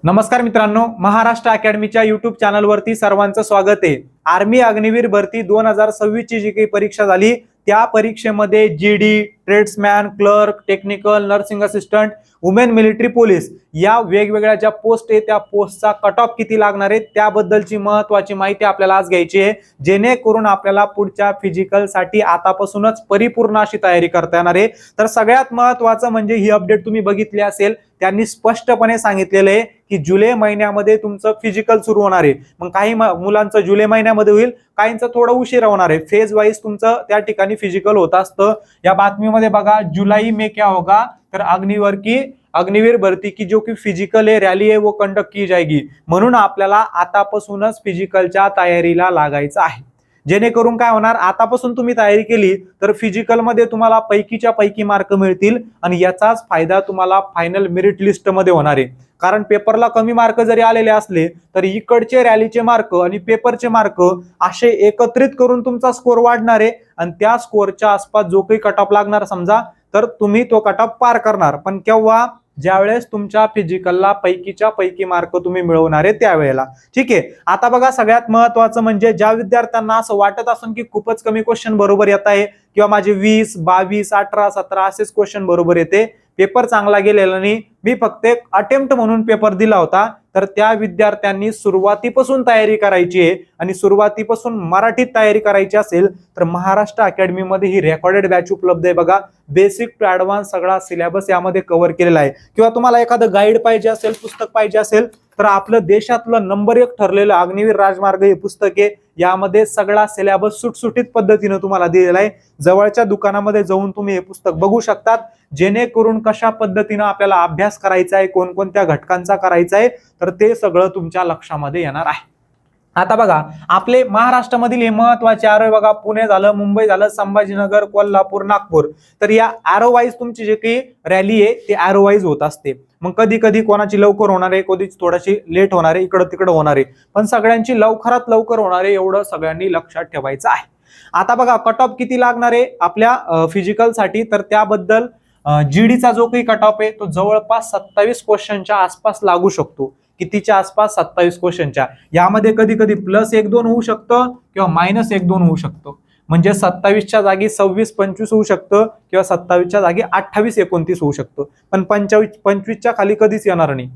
नमस्कार मित्रांनो, महाराष्ट्र अकॅडमीच्या युट्यूब चॅनलवरती सर्वांचं स्वागत आहे। आर्मी अग्निवीर भरती 2026 ची जी काही परीक्षा झाली त्या परीक्षेमध्ये GD, tradesman, clerk, technical, nursing assistant, women military police या वेगवेगळ्या ज्या पोस्ट आहे त्या पोस्टचा कट ऑफ किती लागणार आहे त्याबद्दलची महत्त्वाची माहिती आपल्याला आज घ्यायची आहे, जेणेकरून आपल्याला पुढच्या फिजिकलसाठी आतापासूनच परिपूर्ण अशी तयारी करता येणार आहे। तर सगळ्यात महत्त्वाचं म्हणजे ही अपडेट तुम्ही बघितली असेल, त्यांनी स्पष्टपणे सांगितलेलं आहे की जुलै महिन्यामध्ये तुमचं फिजिकल सुरू होणार आहे। मग काही मुलांचं जुलै महिन्यामध्ये होईल, काहींचं थोडं उशीर होणार आहे। फेज वाईज तुमचं त्या ठिकाणी फिजिकल होत असतं। या बातमीमध्ये बघा, जुलाई में क्या होगा, तर अग्निवीर भर्ती की जो की फिजिकल है रॅली है वो कंडक्ट की जाएगी। म्हणून आपल्याला आतापासूनच फिजिकलच्या तयारीला लागायचं आहे, जेणेकरून काय होणार, आतापासून तुम्ही तयारी केली तर फिजिकल मध्ये तुम्हाला पैकीच्या पैकी मार्क मिळतील आणि याचाच फायदा तुम्हाला फायनल मेरिट लिस्ट मध्ये होणार आहे। कारण पेपरला कमी मार्क जरी आलेले असले तरी इकडचे रॅलीचे मार्क आणि पेपरचे मार्क असे एकत्रित करून तुमचा स्कोर वाढणार आहे आणि त्या स्कोरच्या आसपास जो काही कट ऑफ लागणार समजा, तर तुम्ही तो कट ऑफ पार करणार। पण केव्हा? ज्यावेळेस तुमच्या फिजिकलला पैकीच्या पैकी मार्क तुम्ही मिळवणार आहे त्यावेळेला। ठीक आहे, आता बघा सगळ्यात महत्त्वाचं म्हणजे ज्या विद्यार्थ्यांना असं वाटत असून की खूपच कमी क्वेश्चन बरोबर येत आहे किंवा माझे 20, 22, 18, 17 असेच क्वेश्चन बरोबर येते, पेपर चांगला गेलेला नाही, मी फक्त एक अटेम्प्ट म्हणून पेपर दिला होता, तर त्या विद्यार्थ्यांनी सुरुवातीपासून तयारी करायची आहे। आणि सुरुवातीपासून मराठीत तयारी करायची असेल तर महाराष्ट्र अकॅडमी मध्ये ही रेकॉर्डेड बॅच उपलब्ध आहे। बघा, बेसिक टू ऍडव्हान्स सगळा सिलेबस यामध्ये कव्हर केलेला आहे। किंवा तुम्हाला एखादं गाईड पाहिजे असेल, पुस्तक पाहिजे असेल, तर आपलं देशातलं नंबर 1 ठरलेलं अग्निवीर राजमार्ग हे पुस्तक आहे। यामध्ये सगळा सिलेबस सुटसुटीत पद्धतीने तुम्हाला दिलेला आहे। जवळच्या दुकानामध्ये जाऊन तुम्ही हे पुस्तक बघू शकतात, जेणेकरून कशा पद्धतीने आपल्याला अभ्यास करायचा आहे, कोणकोणत्या घटकांचा करायचा आहे, तर ते सगळं तुमच्या लक्षामध्ये येणार आहे। आता बघा, आपले महाराष्ट्रामधील हे महत्त्वाचे आरो बघा, पुणे झालं, मुंबई झालं, संभाजीनगर, कोल्हापूर, नागपूर, तर या एरो वाईज तुमची जे काही रॅली आहे ते एरो वाईज होत असते। मग कधी कधी कोणाची लवकर होणार आहे, कधी थोडीशी लेट होणार आहे, इकडं तिकडं होणार आहे, पण सगळ्यांची लवकरात लवकर होणार आहे एवढं सगळ्यांनी लक्षात ठेवायचं आहे। आता बघा, कट ऑफ किती लागणार आहे आपल्या फिजिकल साठी, तर त्याबद्दल जीडीचा जो काही कट ऑफ आहे तो जवळपास 27 क्वेश्चनच्या आसपास लागू शकतो। कितीच्या आसपास? 27 क्वेश्चनच्या। यामध्ये कधी कधी +1-2 होऊ शकतं किंवा -1-2 होऊ शकतं, म्हणजे 27च्या जागी 26-25 होऊ शकतं किंवा 27च्या जागी 28-29 होऊ शकतं, पण 25च्या खाली कधीच येणार नाही,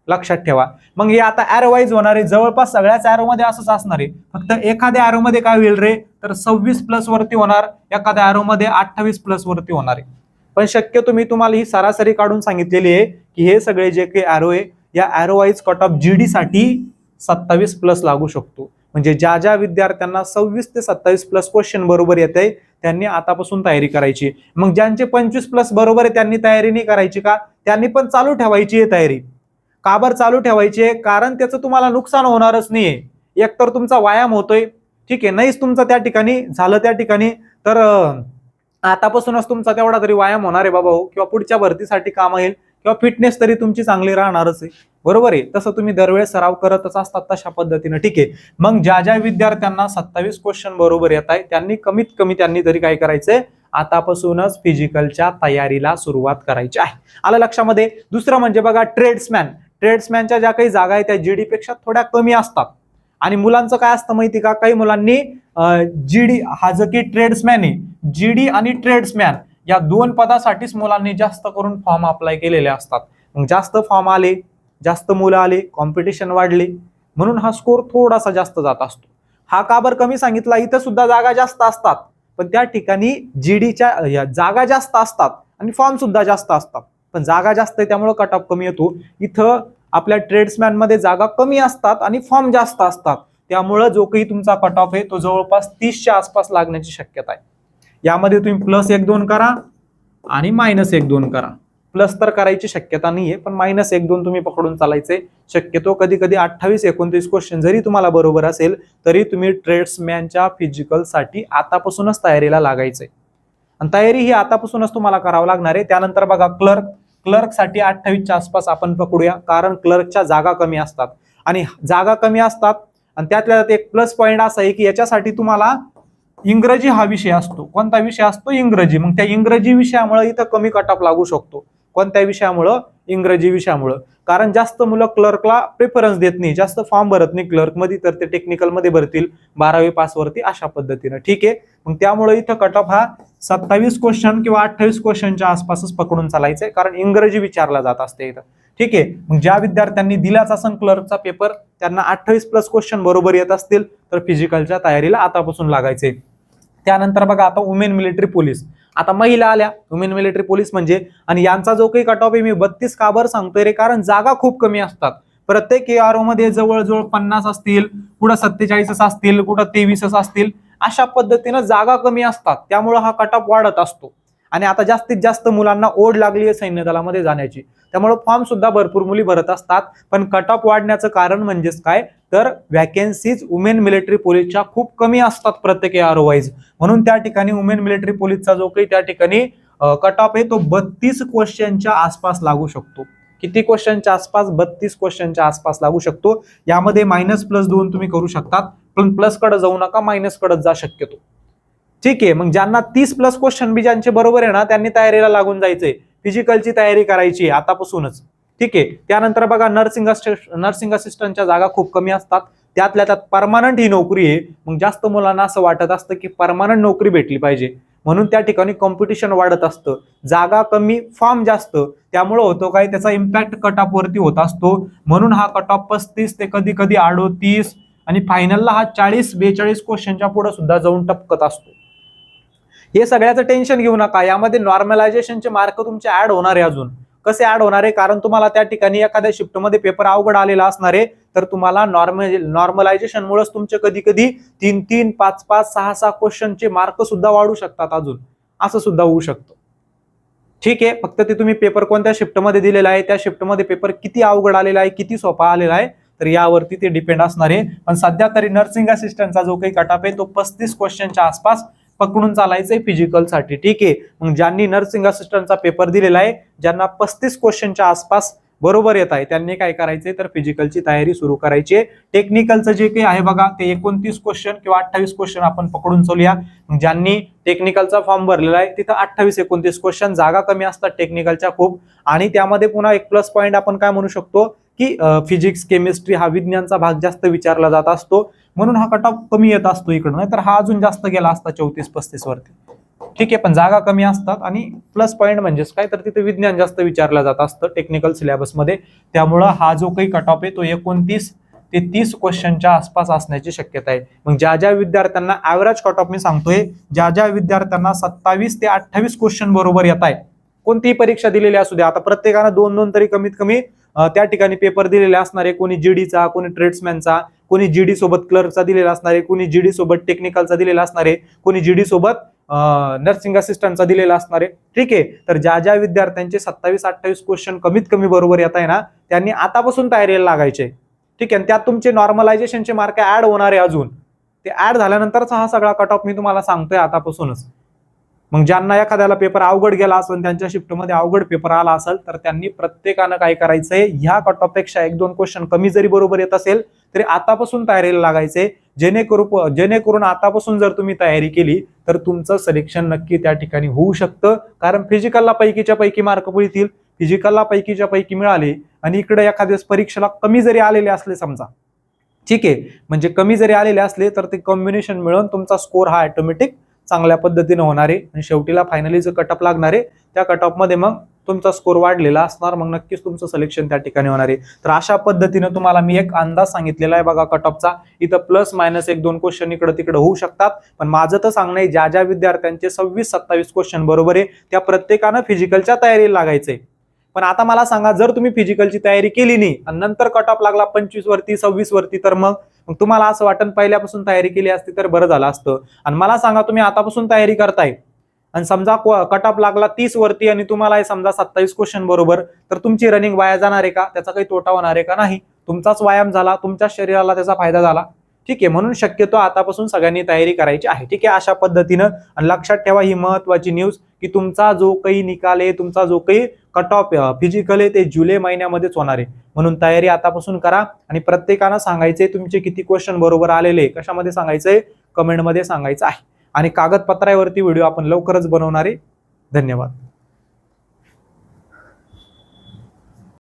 लक्षात ठेवा। मग हे आता एरो वाईज होणार आहे, जवळपास सगळ्याच एरो मध्ये असंच असणार आहे। फक्त एखाद्या एरो मध्ये काय होईल रे, तर 26+ वरती होणार, एखाद्या एरो मध्ये 28+ वरती होणार आहे। पण शक्यतो मी तुम्हाला ही सरासरी काढून सांगितलेली आहे की हे सगळे जे काही एरो आहे या arrow wise cut off GD साठी 27+ लागू शकतो। म्हणजे ज्या ज्या विद्यार्थ्यांना 26 ते 27+ क्वेश्चन बरोबर येते त्यांनी आतापासून तयारी करायची। मग ज्यांचे 25+ बरोबर आहे त्यांनी तयारी नाही करायची का? त्यांनी पण चालू ठेवायची आहे तयारी। का बरं चालू ठेवायची आहे? कारण त्याचं तुम्हाला नुकसान होणारच नाहीये। एकतर तुमचा व्यायाम होतोय, ठीक आहे, नाहीच तुमचं त्या ठिकाणी झालं त्या ठिकाणी, तर आतापासूनच तुमचा तेवढा तरी व्यायाम होणार आहे बाबा हो, किंवा पुढच्या भरतीसाठी काम येईल, किंवा फिटनेस तरी तुमची चांगली राहणारच आहे, बरोबर आहे। तसं तुम्ही दरवेळेस सराव करतच असतात तशा पद्धतीने, ठीक आहे। मग ज्या ज्या विद्यार्थ्यांना 27 क्वेश्चन बरोबर येत आहे त्यांनी कमीत कमी त्यांनी तरी काय करायचंय, आतापासूनच फिजिकलच्या तयारीला सुरुवात करायची आहे। आलं लक्षामध्ये? दुसरं म्हणजे बघा, ट्रेड्समॅनच्या ज्या काही जागा आहेत त्या जीडी पेक्षा थोड्या कमी असतात। आणि मुलांचं काय असतं माहिती का, काही मुलांनी जीडी हा जो की ट्रेड्समॅन आहे, जीडी आणि ट्रेड्समॅन या 2 पदासाठीच मुलांनी जास्त करून फॉर्म अप्लाय केलेले असतात। मग जास्त फॉर्म आले, जास्त मुलं आले, कॉम्पिटिशन वाढले, म्हणून हा स्कोर थोडासा जास्त जात असतो। हा का बरं कमी सांगितला? इथं सुद्धा जागा जास्त असतात, पण त्या ठिकाणी जीडीच्या जागा जास्त असतात आणि फॉर्म सुद्धा जास्त असतात, पण जागा जास्त आहे त्यामुळे कट ऑफ कमी येतो। इथं आपल्या ट्रेड्समॅन मध्ये जागा कमी असतात आणि फॉर्म जास्त असतात, त्यामुळे जो काही तुमचा कट ऑफ आहे तो जवळपास 30च्या आसपास लागण्याची शक्यता आहे। यामध्ये तुम्ही +1-2 करा आणि -1-2 करा, प्लस तर करायची शक्यता नाहीये, पण -1-2 तुम्ही पकडून चालायचे। शक्यतो कधी कधी 28-29 क्वेश्चन जरी तुम्हाला बरोबर असेल तरी तुम्ही ट्रेड्समॅनच्या फिजिकल साठी आतापासूनच तयारीला लागायचंय, आणि तयारी ही आतापासूनच तुम्हाला करावं लागणार आहे। त्यानंतर बघा, क्लर्क साठी 28च्या आसपास आपण पकडूया, कारण क्लर्कच्या जागा कमी असतात आणि जागा कमी असतात, आणि त्यातल्या त्यात एक प्लस पॉईंट असा आहे की याच्यासाठी तुम्हाला इंग्रजी हा विषय असतो। कोणता विषय असतो? इंग्रजी। मग त्या इंग्रजी विषयामुळे इथं कमी कट ऑफ लागू शकतो। कोणत्या विषयामुळं? इंग्रजी विषयामुळं. कारण जास्त मुलं क्लर्कला प्रेफरन्स देत नाही, जास्त फॉर्म भरत नाही क्लर्क मध्ये, तर ते टेक्निकल मध्ये भरतील 12वी पास वरती अशा पद्धतीनं. ठीक आहे, मग त्यामुळे इथं कट ऑफ हा 27 क्वेश्चन किंवा 28 क्वेश्चनच्या आसपासच पकडून चालायचंय, कारण इंग्रजी विचारला जात असते इथं. ठीक आहे, मग ज्या विद्यार्थ्यांनी दिलाच असेल क्लर्कचा पेपर त्यांना 28+ क्वेश्चन बरोबर येत असतील तर फिजिकलच्या तयारीला आतापासून लागायचे. त्यानंतर बघा आता वुमेन मिलिटरी पोलीस, आता महिला आल्या वुमेन मिलिटरी पोलीस म्हणजे, आणि यांचा जो काही कट ऑफ आहे मी 32 का बरं सांगतोय रे, कारण जागा खूप कमी असतात. प्रत्येक ARO मध्ये जवळजवळ 50 असतील, कुठं 47 असतील, कुठं 23 असतील, अशा पद्धतीनं जागा कमी असतात, त्यामुळे हा कट ऑफ वाढत असतो. आणि आता जास्तीत जास्त मुलांना ओढ लागली आहे सैन्य दलामध्ये जाण्याची, त्यामुळे फॉर्म सुद्धा भरपूर मुली भरत असतात. पण कट ऑफ वाढण्याचं कारण म्हणजेच काय, तर वॅकन्सीज वुमेन मिलिटरी पोलीसच्या खूप कमी असतात प्रत्येक ARO वाईज, म्हणून त्या ठिकाणी वुमेन मिलिटरी पोलीसचा जो काही त्या ठिकाणी कट ऑफ आहे तो 32 क्वेश्चनच्या आसपास लागू शकतो. किती क्वेश्चनच्या आसपास? 32 क्वेश्चनच्या आसपास लागू शकतो. यामध्ये -+2 तुम्ही करू शकतात, पण प्लस कडे जाऊ नका, मायनस कडे जा शक्यतो. ठीक आहे, मग ज्यांना 30+ क्वेश्चन बी ज्यांचे बरोबर आहे ना त्यांनी तयारीला लागून जायचंय, फिजिकलची तयारी करायची आतापासूनच. ठीक आहे, त्यानंतर बघा नर्सिंग असिस्टंटच्या जागा खूप कमी असतात, त्यातल्या त्यात परमानंट ही नोकरी आहे, मग जास्त मुलांना असं वाटत असतं की परमानंट नोकरी भेटली पाहिजे, म्हणून त्या ठिकाणी कॉम्पिटिशन वाढत असतं, जागा कमी फॉर्म जास्त, त्यामुळे होतो काय, त्याचा इम्पॅक्ट कट ऑफ वरती होत असतो. म्हणून हा कट ऑफ 35 ते कधी कधी 38 आणि फायनलला हा 40-42 क्वेश्चनच्या पुढे सुद्धा जाऊन टपकत असतो. हे सगळ्याचं टेन्शन घेऊ नका, यामध्ये नॉर्मलायझेशनचे मार्क तुमचे ऍड होणार आहे. अजून कसे ऍड होणार आहे, कारण तुम्हाला त्या ठिकाणी एखाद्या शिफ्टमध्ये पेपर अवघड आलेला असणार आहे, तर तुम्हाला नॉर्मलायझेशन मुळेच तुमचे कधी कधी 3-3, 5-5, 6-6 क्वेश्चनचे मार्क सुद्धा वाढू शकतात, अजून असं सुद्धा होऊ शकतं. ठीक आहे, फक्त ते तुम्ही पेपर कोणत्या शिफ्टमध्ये दिलेला आहे, त्या शिफ्टमध्ये पेपर किती अवघड आलेला आहे, किती सोपा आलेला आहे, तर यावरती ते डिपेंड असणार आहे. पण सध्या तरी नर्सिंग असिस्टंटचा जो काही कट ऑफ आहे तो 35 क्वेश्चनच्या आसपास पकडून चालायचंय फिजिकलसाठी. ठीक आहे, मग ज्यांनी नर्सिंग असिस्टंटचा पेपर दिलेला आहे, ज्यांना 35 क्वेश्चनच्या आसपास बरोबर येत आहे, त्यांनी काय करायचंय, तर फिजिकलची तयारी सुरू करायची आहे. टेक्निकलचं जे काही आहे बघा ते 29 क्वेश्चन किंवा 28 क्वेश्चन आपण पकडून चालूया. ज्यांनी टेक्निकलचा फॉर्म भरलेला आहे तिथं 28-29 क्वेश्चन, जागा कमी असतात टेक्निकलच्या खूप, आणि त्यामध्ये पुन्हा एक प्लस पॉईंट आपण काय म्हणू शकतो की फिजिक्स केमिस्ट्री हा विज्ञानचा भाग जास्त विचारला जात असतो, म्हणून हा कट ऑफ कमी येत असतो इकडं, नाही तर हा अजून जास्त गेला असता 34-35 वरती. ठीक आहे, पण जागा कमी असतात, आणि प्लस पॉईंट म्हणजेच काय, तर तिथे विज्ञान जास्त विचारलं जात असतं टेक्निकल सिलेबसमध्ये, त्यामुळं हा जो काही कट ऑफ आहे तो 29 ते 30 क्वेश्चनच्या आसपास असण्याची शक्यता आहे. मग ज्या ज्या विद्यार्थ्यांना ऍव्हरेज कट ऑफ मी सांगतोय, ज्या ज्या विद्यार्थ्यांना 27 ते 28 क्वेश्चन बरोबर येत आहे, कोणतीही परीक्षा दिलेली असू द्या, आता प्रत्येकानं 2-2 तरी कमीत कमी त्या ठिकाणी पेपर दिलेले असणार आहे, कोणी जीडीचा, कोणी ट्रेड्समॅनचा, कोणी जीडी सोबत क्लर्कचा दिलेला असणार आहे, कोणी जीडी सोबत टेक्निकलचा दिलेला असणार आहे, कोणी जीडी सोबत नर्सिंग असिस्टंटचा दिलेला असणार आहे. ठीक आहे, तर ज्या ज्या विद्यार्थ्यांचे 27-28 क्वेश्चन कमीत कमी बरोबर येत आहे ना, त्यांनी आतापासून तयारीला लागायचे. ठीक आहे, त्यात तुमचे नॉर्मलायझेशनचे मार्क ऍड होणार आहे, अजून ते ऍड झाल्यानंतरचा हा सगळा कट ऑफ मी तुम्हाला सांगतोय आतापासूनच. मग ज्यांना एखाद्याला पेपर अवघड गेला असेल, त्यांच्या शिफ्टमध्ये अवघड पेपर आला असेल, तर त्यांनी प्रत्येकानं काय करायचंय, ह्या कट ऑफ पेक्षा 1-2 क्वेश्चन कमी जरी बरोबर येत असेल तरी आतापासून तयारीला लागायचे, जेणेकरून आतापासून जर तुम्ही तयारी केली तर तुमचं सिलेक्शन नक्की त्या ठिकाणी होऊ शकतं. कारण फिजिकलला पैकीच्या पैकी मार्क मिळतील, फिजिकलला पैकीच्या पैकी मिळाले, आणि इकडे एखाद्या परीक्षेला कमी जरी आलेले असले समजा, ठीक आहे, म्हणजे कमी जरी आलेले असले तर ते कॉम्बिनेशन मिळून तुमचा स्कोर हा ऑटोमॅटिक चांगल्या पद्धतीने होणार आहे, आणि शेवटीला फायनली जो कट ऑफ लागणार आहे त्या कट ऑफ मध्ये मग तुमचा स्कोर वाढलेला असणार, मग नक्कीच तुमचं सिलेक्शन त्या ठिकाणी होणार आहे. तर अशा पद्धतीने तुम्हाला मी एक अंदाज सांगितलेला आहे बघा कट ऑफचा. इथं +-1 क्वेश्चन इकडे तिकडे होऊ शकतात, पण माझं तर सांगणं आहे ज्या ज्या विद्यार्थ्यांचे 26-27 क्वेश्चन बरोबर आहे त्या प्रत्येकानं फिजिकलच्या तयारीला लागायचंय. पण आता मला सांगा, जर तुम्ही फिजिकलची तयारी केली नाही आणि नंतर कट ऑफ लागला 25 वरती, 26 वरती, तर मग तुम्हाला असं वाटतं पहिल्यापासून तयारी केली असती तर बरं झालं असतं. आणि मला सांगा, तुम्ही आतापासून तयारी करताय आणि समजा कट ऑफ लागला 30 वरती आणि तुम्हाला समजा 27 क्वेश्चन बरोबर, तर तुमची रनिंग वाया जाणार आहे का? त्याचा काही तोटा होणार आहे का? नाही, तुमचाच व्यायाम झाला, तुमच्या शरीराला त्याचा फायदा झाला. ठीक आहे, म्हणून शक्यतो आतापासून सगळ्यांनी तयारी करायची आहे. ठीक आहे, अशा पद्धतीनं. आणि लक्षात ठेवा ही महत्वाची न्यूज की तुमचा जो काही निकाल आहे, तुमचा जो काही कट ऑफ फिजिकल आहे ते जुलै महिन्यामध्येच होणार आहे, म्हणून तयारी आतापासून करा. आणि प्रत्येकानं सांगायचंय तुमचे किती क्वेश्चन बरोबर आलेले, कशामध्ये सांगायचंय, कमेंटमध्ये सांगायचं आहे. आणि कागदपत्रावरती व्हिडिओ आपण लवकरच बनवणार आहे. धन्यवाद.